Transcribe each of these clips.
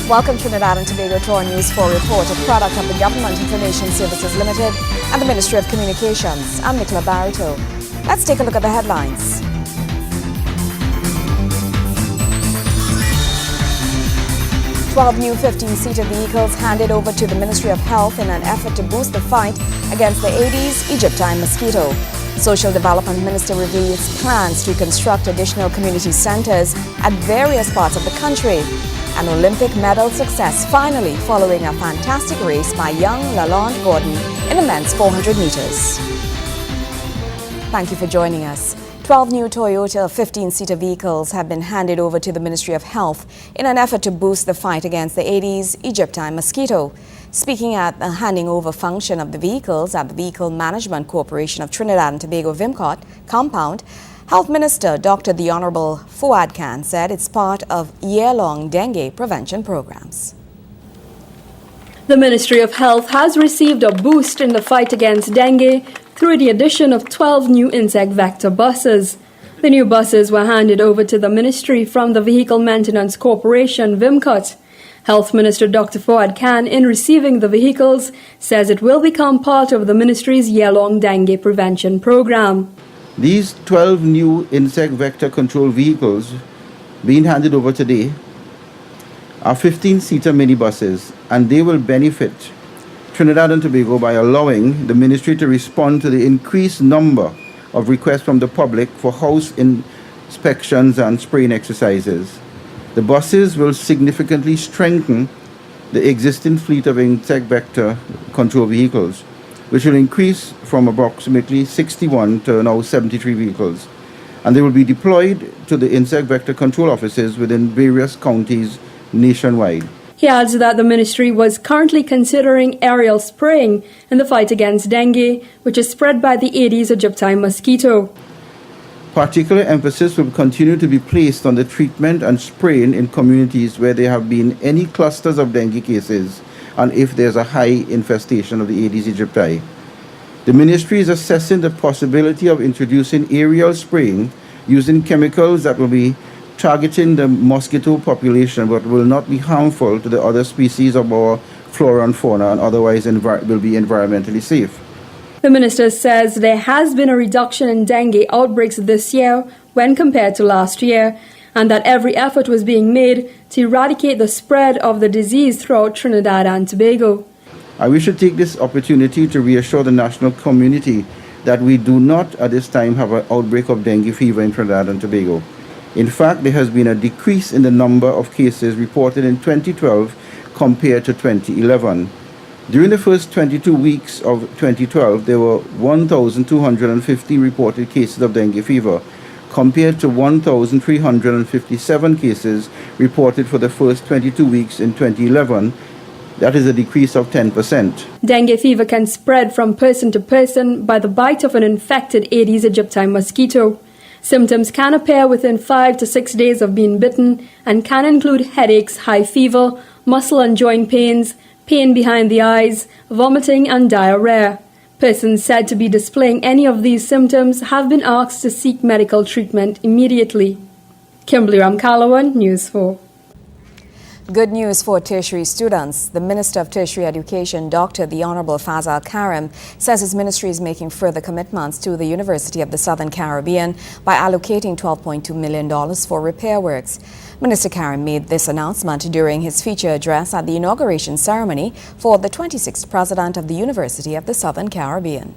Welcome Trinidad and Tobago to our News 4 report, a product of the Government Information Services Limited and the Ministry of Communications. I'm Nicola Barito. Let's take a look at the headlines. Twelve new 15-seater vehicles handed over to the Ministry of Health in an effort to boost the fight against the Aedes aegypti mosquito. Social Development Minister reveals plans to construct additional community centers at various parts of the country. An Olympic medal success finally following a fantastic race by young Lalonde Gordon in the men's 400 meters. Thank you for joining us. 12 new Toyota 15-seater vehicles have been handed over to the Ministry of Health in an effort to boost the fight against the Aedes aegypti mosquito. Speaking at the handing over function of the vehicles at the Vehicle Management Corporation of Trinidad and Tobago Vimcot compound, Health Minister Dr. The Honorable Fuad Khan said it's part of year-long dengue prevention programs. The Ministry of Health has received a boost in the fight against dengue through the addition of 12 new insect vector buses. The new buses were handed over to the ministry from the Vehicle Maintenance Corporation, Vimcot. Health Minister Dr. Fuad Khan, in receiving the vehicles, says it will become part of the ministry's year-long dengue prevention program. These 12 new insect vector control vehicles being handed over today are 15-seater minibuses, and they will benefit Trinidad and Tobago by allowing the ministry to respond to the increased number of requests from the public for house inspections and spraying exercises. The buses will significantly strengthen the existing fleet of insect vector control vehicles, which will increase from approximately 61 to now 73 vehicles. And they will be deployed to the insect vector control offices within various counties nationwide. He adds that the ministry was currently considering aerial spraying in the fight against dengue, which is spread by the Aedes aegypti mosquito. Particular emphasis will continue to be placed on the treatment and spraying in communities where there have been any clusters of dengue cases and if there's a high infestation of the Aedes aegypti. The ministry is assessing the possibility of introducing aerial spraying using chemicals that will be targeting the mosquito population but will not be harmful to the other species of our flora and fauna and otherwise will be environmentally safe. The minister says there has been a reduction in dengue outbreaks this year when compared to last year, and that every effort was being made to eradicate the spread of the disease throughout Trinidad and Tobago. I wish to take this opportunity to reassure the national community that we do not at this time have an outbreak of dengue fever in Trinidad and Tobago. In fact, there has been a decrease in the number of cases reported in 2012 compared to 2011. During the first 22 weeks of 2012, there were 1,250 reported cases of dengue fever, compared to 1,357 cases reported for the first 22 weeks in 2011. That is a decrease of 10%. Dengue fever can spread from person to person by the bite of an infected Aedes aegypti mosquito. Symptoms can appear within 5 to 6 days of being bitten and can include headaches, high fever, muscle and joint pains, pain behind the eyes, vomiting and diarrhea. Persons said to be displaying any of these symptoms have been asked to seek medical treatment immediately. Kimberly Ramkalawan, News 4. Good news for tertiary students. The Minister of Tertiary Education, Dr. The Honorable Fazal Karim, says his ministry is making further commitments to the University of the Southern Caribbean by allocating $12.2 million for repair works. Minister Karim made this announcement during his feature address at the inauguration ceremony for the 26th President of the University of the Southern Caribbean.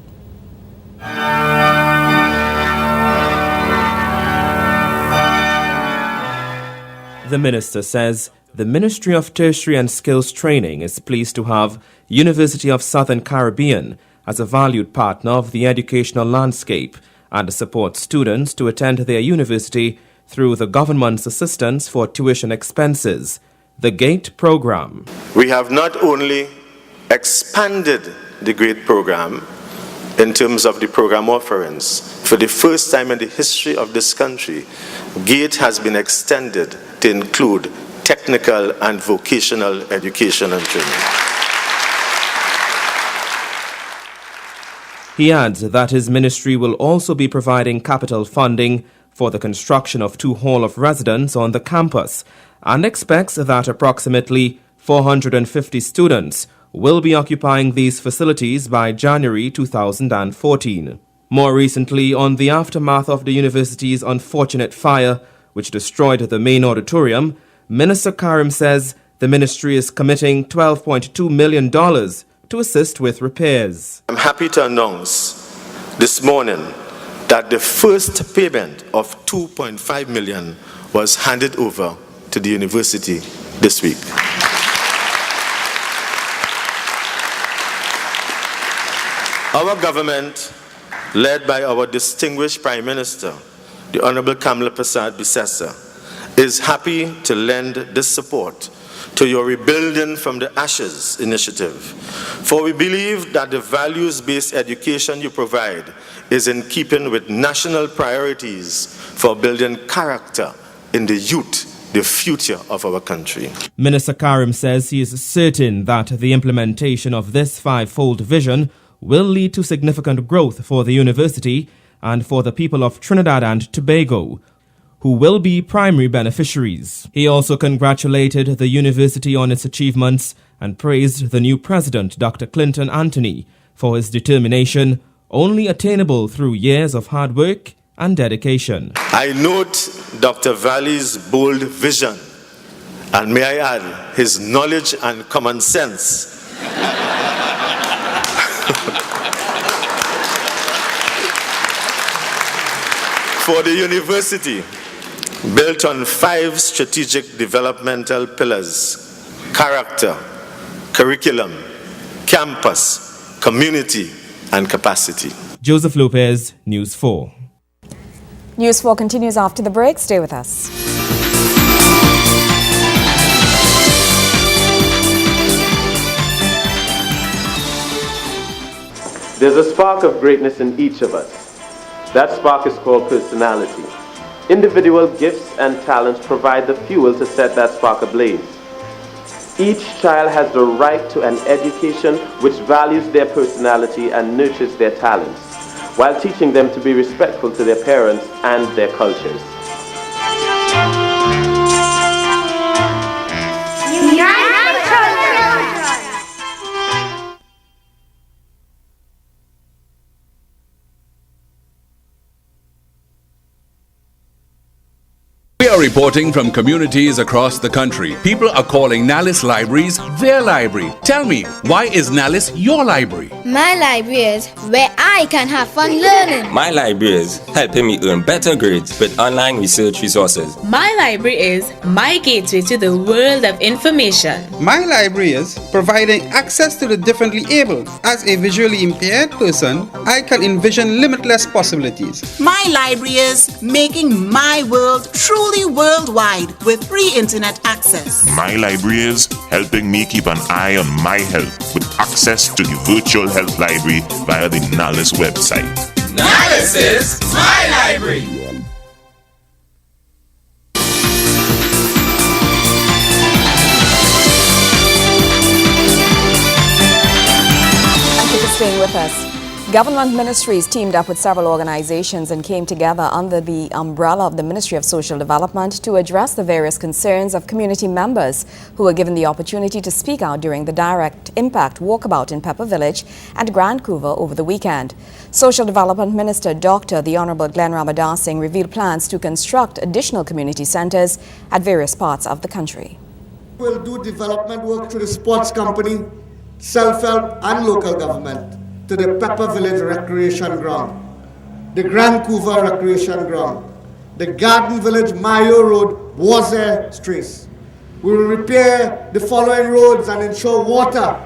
The minister says the Ministry of Tertiary and Skills Training is pleased to have University of Southern Caribbean as a valued partner of the educational landscape and supports students to attend their university through the government's assistance for tuition expenses, the GATE program. We have not only expanded the GATE program in terms of the program offerings. For the first time in the history of this country, GATE has been extended to include technical and vocational education and training. He adds that his ministry will also be providing capital funding for the construction of 2 halls of residence on the campus and expects that approximately 450 students will be occupying these facilities by January 2014. More recently, on the aftermath of the university's unfortunate fire, which destroyed the main auditorium, Minister Karim says the ministry is committing $12.2 million to assist with repairs. I'm happy to announce this morning that the first payment of $2.5 million was handed over to the university this week. Our government, led by our distinguished Prime Minister, the Honorable Kamla Prasad Bissessa, is happy to lend this support to your Rebuilding from the Ashes initiative. For we believe that the values-based education you provide is in keeping with national priorities for building character in the youth, the future of our country. Minister Karim says he is certain that the implementation of this 5-fold vision will lead to significant growth for the university and for the people of Trinidad and Tobago, who will be primary beneficiaries. He also congratulated the university on its achievements and praised the new president, Dr. Clinton Anthony, for his determination, only attainable through years of hard work and dedication. I note Dr. Valley's bold vision, and may I add, his knowledge and common sense. For the university, built on 5 strategic developmental pillars: character, curriculum, campus, community, and capacity. Joseph Lopez, News 4. News 4 continues after the break. Stay with us. There's a spark of greatness in each of us. That spark is called personality. Individual gifts and talents provide the fuel to set that spark ablaze. Each child has the right to an education which values their personality and nurtures their talents, while teaching them to be respectful to their parents and their cultures. We are reporting from communities across the country. People are calling Nalis Libraries their library. Tell me, why is Nalis your library? My library is where I can have fun learning. My library is helping me earn better grades with online research resources. My library is my gateway to the world of information. My library is providing access to the differently abled. As a visually impaired person, I can envision limitless possibilities. My library is making my world truly worldwide with free internet access. My library is helping me keep an eye on my health with access to the virtual health library via the Nalis website. Nalis is my library. Thank you for staying with us. Government ministries teamed up with several organizations and came together under the umbrella of the Ministry of Social Development to address the various concerns of community members who were given the opportunity to speak out during the Direct Impact Walkabout in Pepper Village and Grand Couva over the weekend. Social Development Minister Dr. the Honorable Glenn Ramadan Singh revealed plans to construct additional community centers at various parts of the country. We'll do development work through the sports company, self-help and local government, to the Pepper Village Recreation Ground, the Grand Couva Recreation Ground, the Garden Village Mayo Road, Warsaw Street. We will repair the following roads and ensure water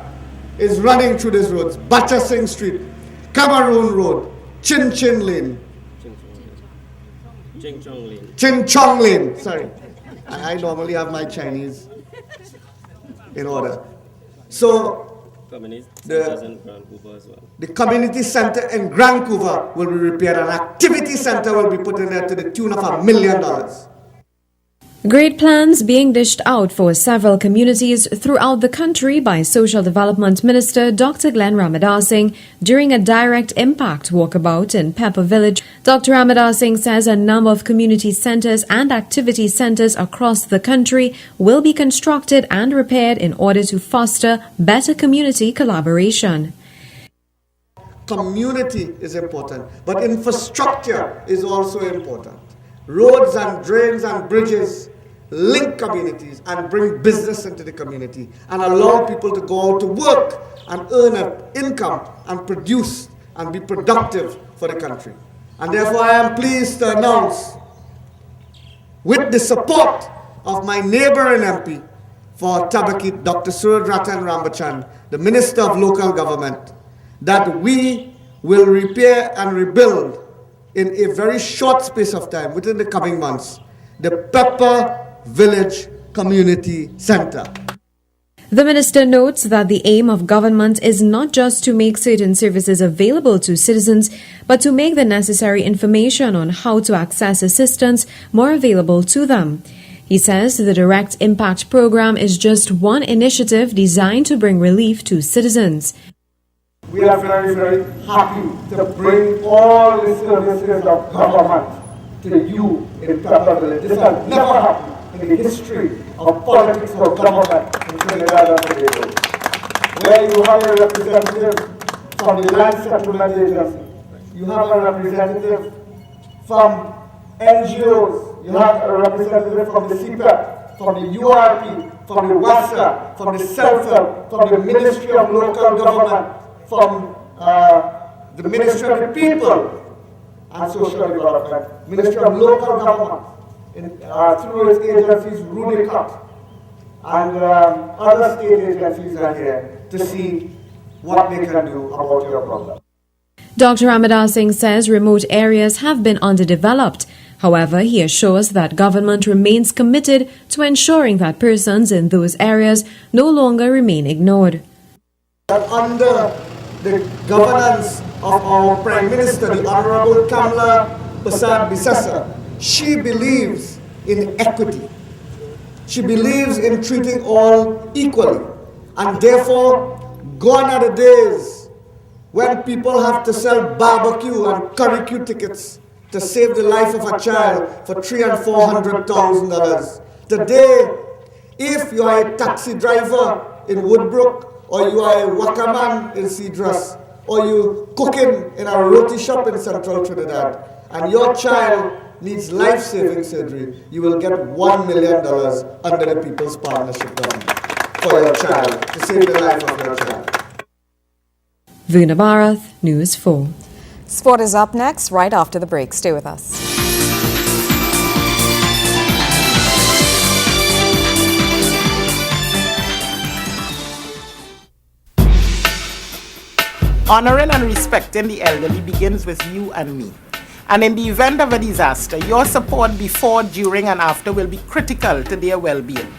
is running through these roads: Batchasing Street, Cameroon Road, Chin Chin Lane, Chin Chong Lane, sorry. I normally have my Chinese in order. So, the community center in Grand Couva will be repaired. An activity center will be put in there to the tune of $1 million. Great plans being dished out for several communities throughout the country by Social Development Minister Dr. Glenn Ramadasing during a direct impact walkabout in Pepper Village. Dr. Ramadasing says a number of community centers and activity centers across the country will be constructed and repaired in order to foster better community collaboration. Community is important, but infrastructure is also important. Roads and drains and bridges link communities and bring business into the community and allow people to go out to work and earn an income and produce and be productive for the country. And therefore I am pleased to announce, with the support of my neighboring MP for Tabakit, Dr. Suraj Ratan Rambachan, the Minister of Local Government, that we will repair and rebuild in a very short space of time, within the coming months, the Pepper Village Community Center. The minister notes that the aim of government is not just to make certain services available to citizens, but to make the necessary information on how to access assistance more available to them. He says the Direct Impact Program is just one initiative designed to bring relief to citizens. We are very, very happy to bring all the services of government to you in Pepper Village. This has never happened in the history of politics or government in Trinidad and Tobago, where you have a representative from the Land Settlement Agency, you have a representative from NGOs, you have a representative from the CPEP, from the URP, from the WASA, from the CELFEL, from the Ministry of Local Government, from the Ministry of the People and Social Development, Ministry of Local Government, through its agencies, RUDICAT, and other state agencies are here to see what they can do about your problem. Dr. Ramadasing says remote areas have been underdeveloped. However, he assures that government remains committed to ensuring that persons in those areas no longer remain ignored. Under the governance of our Prime Minister, the Honorable Kamla Persad-Bissessar, she believes in equity. She believes in treating all equally. And therefore, gone are the days when people have to sell barbecue and curricue tickets to save the life of a child for $300,000 and $400,000. Today, if you are a taxi driver in Woodbrook, or you are a wakaman in Cedras, or you cooking in a roti shop in Central Trinidad, and your child needs life-saving surgery, you will get $1 million under the People's Partnership Government for your child, to save the life of your child. Vuna Bharath, News 4. Sport is up next, right after the break. Stay with us. Honoring and respecting the elderly begins with you and me. And in the event of a disaster, your support before, during, and after will be critical to their well-being.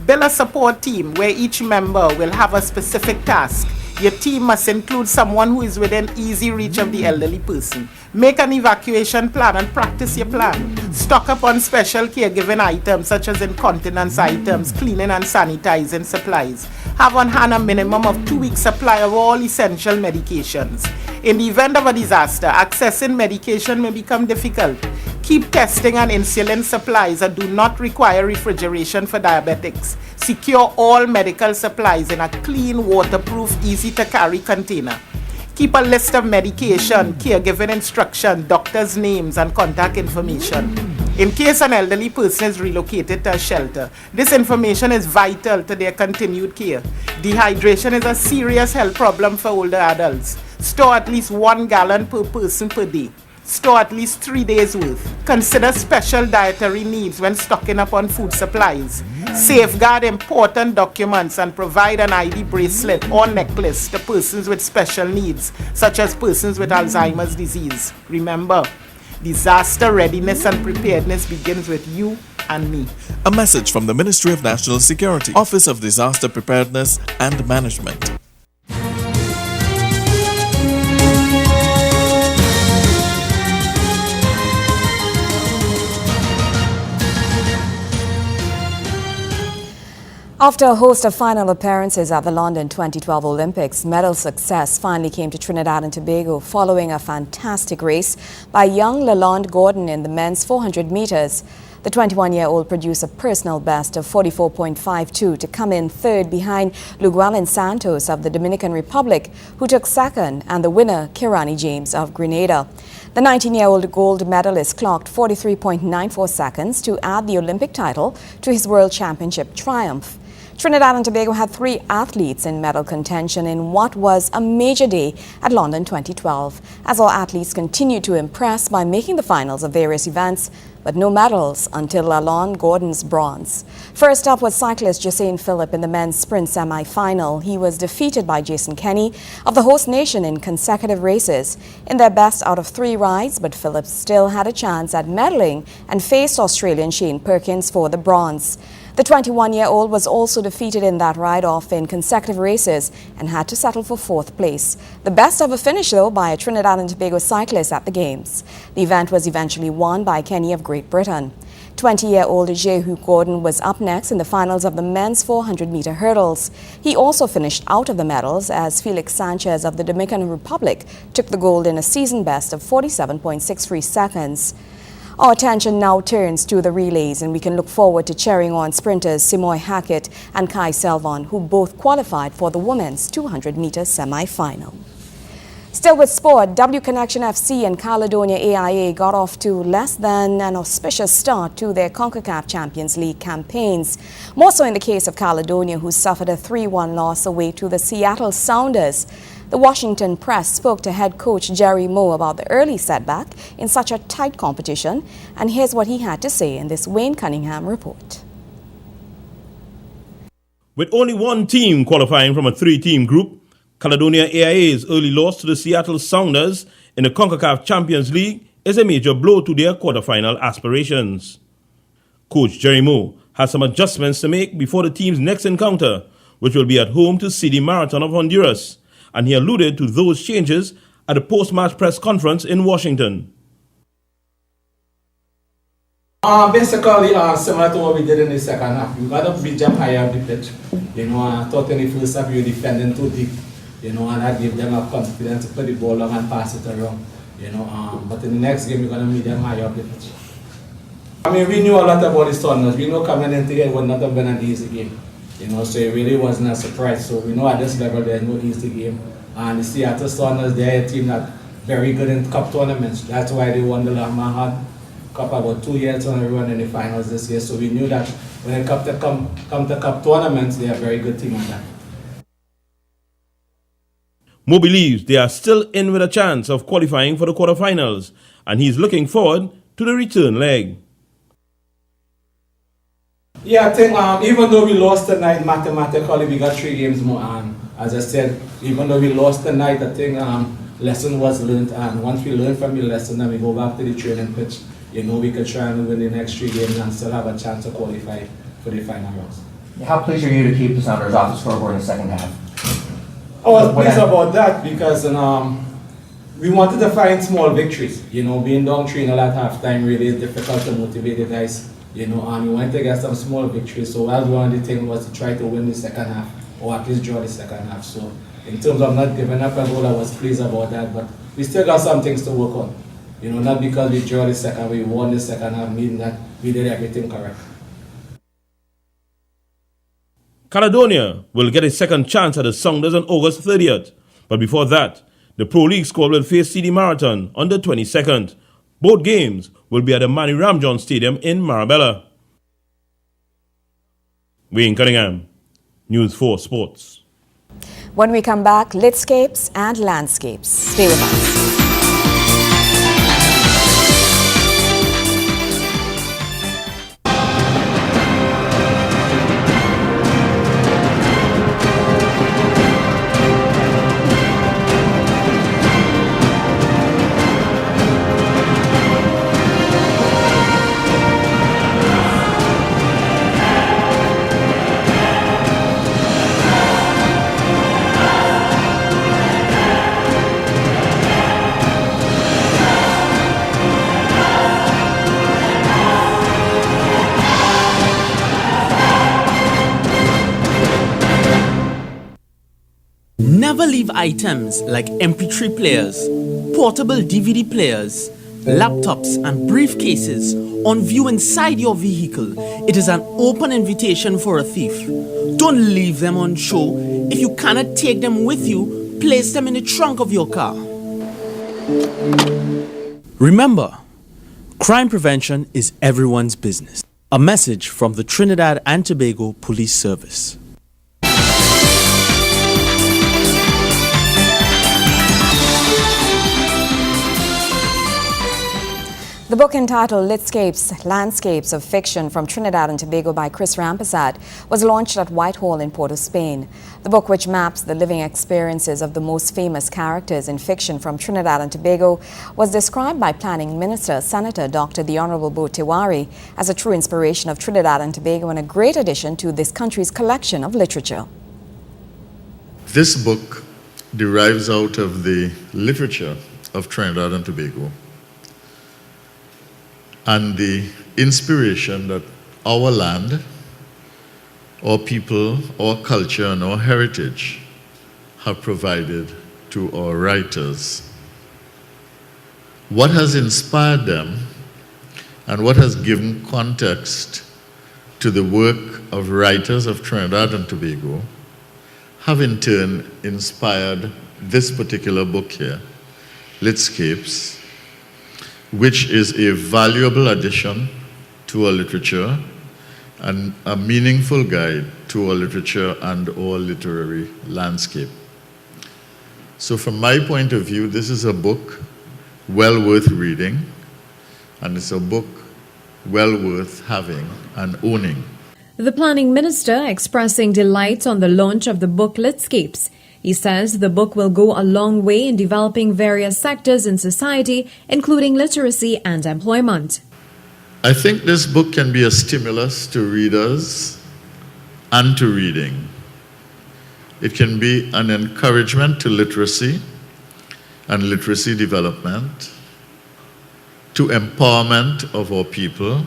Build a support team where each member will have a specific task. Your team must include someone who is within easy reach of the elderly person. Make an evacuation plan and practice your plan. Stock up on special caregiving items such as incontinence items, cleaning and sanitizing supplies. Have on hand a minimum of 2 weeks supply of all essential medications. In the event of a disaster, accessing medication may become difficult. Keep testing and insulin supplies that do not require refrigeration for diabetics. Secure all medical supplies in a clean, waterproof, easy-to-carry container. Keep a list of medication, caregiving instruction, doctors' names, and contact information. In case an elderly person is relocated to a shelter, this information is vital to their continued care. Dehydration is a serious health problem for older adults. Store at least 1 gallon per person per day. Store at least 3 days' worth. Consider special dietary needs when stocking up on food supplies. Safeguard important documents and provide an ID bracelet or necklace to persons with special needs, such as persons with Alzheimer's disease. Remember, disaster readiness and preparedness begins with you and me. A message from the Ministry of National Security, Office of Disaster Preparedness and Management. After a host of final appearances at the London 2012 Olympics, medal success finally came to Trinidad and Tobago following a fantastic race by young Lalonde Gordon in the men's 400 meters. The 21-year-old produced a personal best of 44.52 to come in third behind Lugualin Santos of the Dominican Republic, who took second, and the winner, Kirani James of Grenada. The 19-year-old gold medalist clocked 43.94 seconds to add the Olympic title to his World Championship triumph. Trinidad and Tobago had 3 athletes in medal contention in what was a major day at London 2012, as all athletes continued to impress by making the finals of various events, but no medals until Lalonde Gordon's bronze. First up was cyclist Josein Philip in the men's sprint semi-final. He was defeated by Jason Kenny of the host nation in consecutive races in their best out of 3 rides, but Philip still had a chance at medaling and faced Australian Shane Perkins for the bronze. The 21-year-old was also defeated in that ride-off in consecutive races and had to settle for 4th place. The best ever finish, though, by a Trinidad and Tobago cyclist at the Games. The event was eventually won by Kenny of Great Britain. 20-year-old Jehu Gordon was up next in the finals of the men's 400-meter hurdles. He also finished out of the medals as Felix Sanchez of the Dominican Republic took the gold in a season best of 47.63 seconds. Our attention now turns to the relays, and we can look forward to cheering on sprinters Simoy Hackett and Kai Selvon, who both qualified for the women's 200-meter semi-final. Still with sport, W Connection FC and Caledonia AIA got off to less than an auspicious start to their CONCACAF Champions League campaigns. More so in the case of Caledonia, who suffered a 3-1 loss away to the Seattle Sounders. The Washington Press spoke to head coach Jerry Moe about the early setback in such a tight competition, and here's what he had to say in this Wayne Cunningham report. With only one team qualifying from a 3-team group, Caledonia AIA's early loss to the Seattle Sounders in the CONCACAF Champions League is a major blow to their quarterfinal aspirations. Coach Jerry Moe has some adjustments to make before the team's next encounter, which will be at home to CD Marathon of Honduras, and he alluded to those changes at the post-match press conference in Washington. Basically, similar to what we did in the second half. We got to beat them higher up the pitch. I thought in the first half we were defending too deep, and that gave them a confidence to put the ball long and pass it around. But in the next game, we're going to meet them higher up the pitch. We knew a lot about the Stormers. We know coming into it would not have been an easy game. So it really wasn't a surprise. So we know at this level there's no easy game. And the Seattle Stormers, they're a team that's very good in cup tournaments. That's why they won the Lamahad Cup about 2 years on a run in the finals this year. So we knew that when it come to cup tournaments, they're a very good team on that. Moe believes they are still in with a chance of qualifying for the quarterfinals, and he's looking forward to the return leg. Yeah, I think even though we lost tonight, mathematically we got 3 games more. And as I said, even though we lost tonight, I think lesson was learned. And once we learn from the lesson and we go back to the training pitch, we could try and win the next 3 games and still have a chance to qualify for the final rounds. How pleased are you to keep the Sounders off the scoreboard in the second half? I was pleased about that because we wanted to find small victories. Being down 3-0 at halftime really is difficult to motivate the guys. And we wanted to get some small victories. So that one of the things was to try to win the second half, or at least draw the second half. So in terms of not giving up a goal, I was pleased about that. But we still got some things to work on. Not because we drew the second, we won the second half, meaning that we did everything correct. Caledonia will get a second chance at the Sounders on August 30th. But before that, the Pro League squad will face CD Marathon on the 22nd. Both games will be at the Manny Ramjohn Stadium in Marabella. Wayne Cunningham, News 4 Sports. When we come back, Litscapes and Landscapes. Stay with us. Never leave items like MP3 players, portable DVD players, laptops and briefcases on view inside your vehicle. It is an open invitation for a thief. Don't leave them on show. If you cannot take them with you, place them in the trunk of your car. Remember, crime prevention is everyone's business. A message from the Trinidad and Tobago Police Service. The book entitled Litscapes, Landscapes of Fiction from Trinidad and Tobago by Chris Rampersad was launched at Whitehall in Port of Spain. The book, which maps the living experiences of the most famous characters in fiction from Trinidad and Tobago, was described by Planning Minister Senator Dr. The Honorable Bo Tiwari as a true inspiration of Trinidad and Tobago and a great addition to this country's collection of literature. This book derives out of the literature of Trinidad and Tobago and the inspiration that our land, our people, our culture, and our heritage have provided to our writers. What has inspired them and what has given context to the work of writers of Trinidad and Tobago have in turn inspired this particular book here, Litscapes, which is a valuable addition to our literature and a meaningful guide to our literature and our literary landscape. So from my point of view, this is a book well worth reading, and it's a book well worth having and owning. The Planning Minister expressing delight on the launch of the book Litscapes. He says the book will go a long way in developing various sectors in society, including literacy and employment. I think this book can be a stimulus to readers and to reading. It can be an encouragement to literacy and literacy development, to empowerment of our people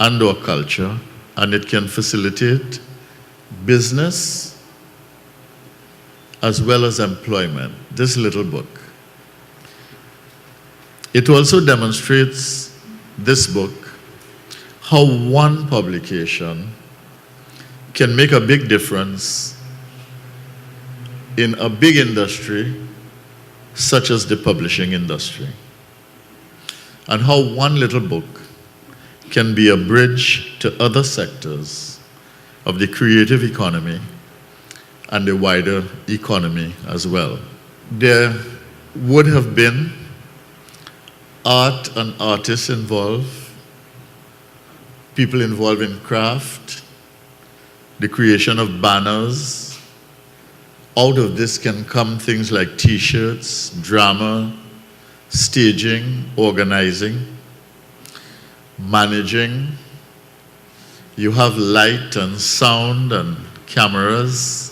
and our culture, and it can facilitate business as well as employment, this little book. It also demonstrates, this book, how one publication can make a big difference in a big industry such as the publishing industry, and how one little book can be a bridge to other sectors of the creative economy and the wider economy as well. There would have been art and artists involved, people involved in craft, the creation of banners. Out of this can come things like t-shirts, drama, staging, organizing, managing. You have light and sound and cameras.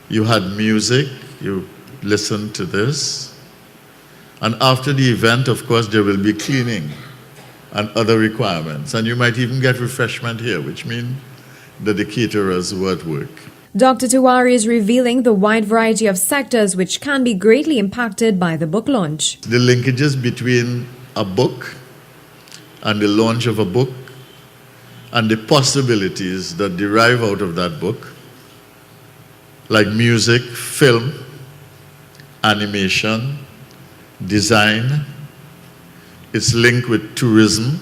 You had music, you listened to this. And after the event, of course, there will be cleaning and other requirements. And you might even get refreshment here, which means that the caterers were at work. Dr. Tiwari is revealing the wide variety of sectors which can be greatly impacted by the book launch. The linkages between a book and the launch of a book and the possibilities that derive out of that book, like music, film, animation, design, its link with tourism,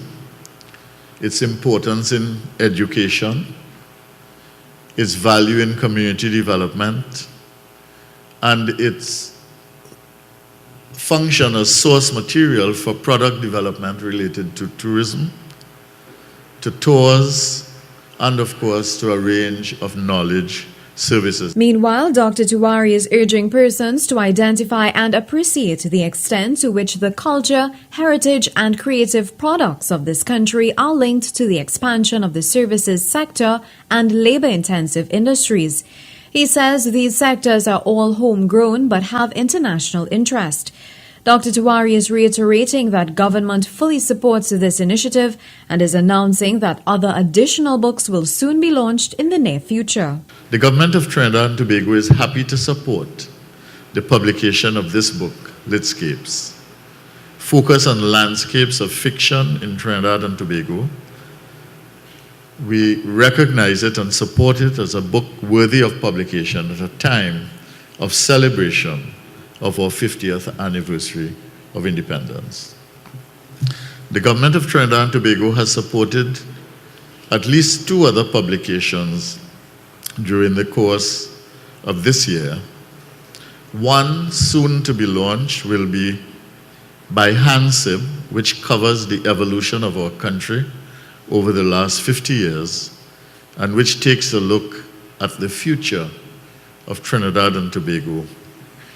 its importance in education, its value in community development, and its function as source material for product development related to tourism, to tours, and of course to a range of knowledge services. Meanwhile, Dr. Tiwari is urging persons to identify and appreciate the extent to which the culture, heritage and creative products of this country are linked to the expansion of the services sector and labor-intensive industries. He says these sectors are all homegrown but have international interest. Dr. Tiwari is reiterating that government fully supports this initiative and is announcing that other additional books will soon be launched in the near future. The government of Trinidad and Tobago is happy to support the publication of this book, Litscapes, focus on landscapes of fiction in Trinidad and Tobago. We recognize it and support it as a book worthy of publication at a time of celebration of our 50th anniversary of independence. The government of Trinidad and Tobago has supported at least 2 other publications during the course of this year. One soon to be launched will be by HANSIB, which covers the evolution of our country over the last 50 years and which takes a look at the future of Trinidad and Tobago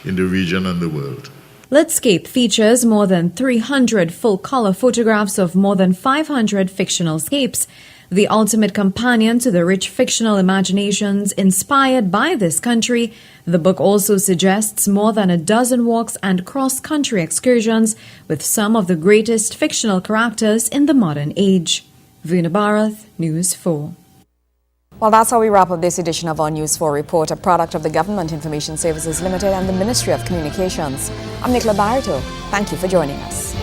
in the region and the world. Litscape features more than 300 full-color photographs of more than 500 fictional scapes, the ultimate companion to the rich fictional imaginations inspired by this country. The book also suggests more than a dozen walks and cross-country excursions with some of the greatest fictional characters in the modern age. Veena Bharath, News 4. Well, that's how we wrap up this edition of our News 4 report, a product of the Government Information Services Limited and the Ministry of Communications. I'm Nicola Barreto. Thank you for joining us.